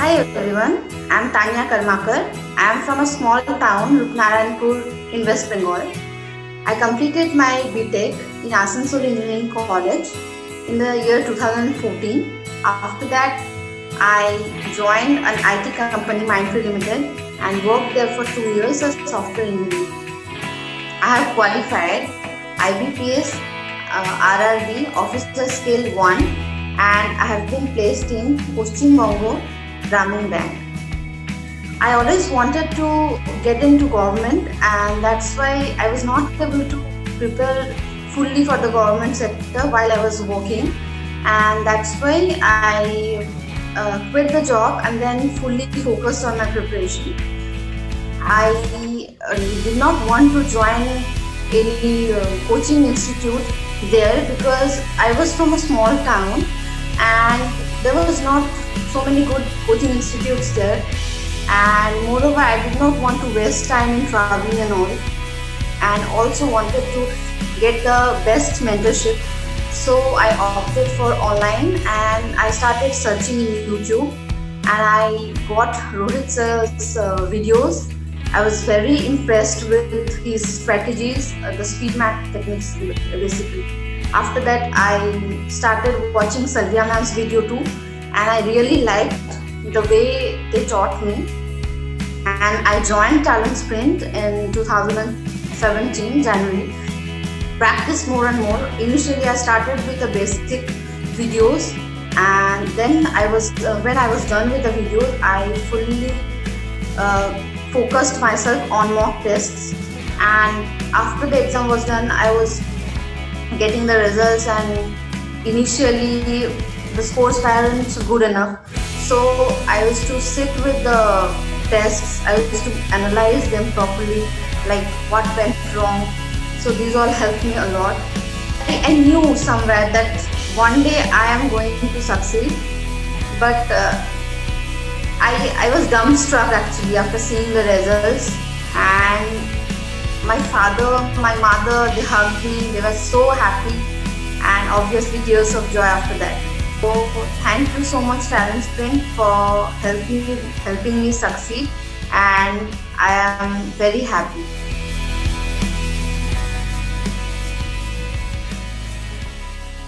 Hi everyone, I am Tanya Karmakar. I am from a small town, Rupnaranpur in West Bengal. I completed my B.Tech in Asansol Engineering College in the year 2014. After that, I joined an IT company, Mindful Limited, and worked there for 2 years as software engineer. I have qualified IBPS, RRB, Officer Scale 1, and I have been placed in Paschim Bongo Gramin Bank. I always wanted to get into government, and that's why I was not able to prepare fully for the government sector while I was working, and that's why I quit the job and then fully focused on my preparation. I did not want to join any coaching institute there because I was from a small town and there was not so many good coaching institutes there, and moreover I did not want to waste time in traveling and all, and also wanted to get the best mentorship. So I opted for online and I started searching in YouTube, and I got Rohit sir's videos. I was very impressed with his strategies, the speed map techniques basically. After that, I started watching Salvia ma'am's video too, and I really liked the way they taught me. And I joined TalentSprint in 2017 January. Practiced more and more. Initially, I started with the basic videos, and then when I was done with the videos, I fully focused myself on mock tests. And after the exam was done, I was getting the results, and initially the scores weren't good enough, so I used to sit with the tests. I used to analyze them properly, like what went wrong. So these all helped me a lot. I knew somewhere that one day I am going to succeed, but I was dumbstruck actually after seeing the results. And my father, my mother, they hugged me, they were so happy, and obviously tears of joy after that. So thank you so much TalentSprint for helping me succeed, and I am very happy.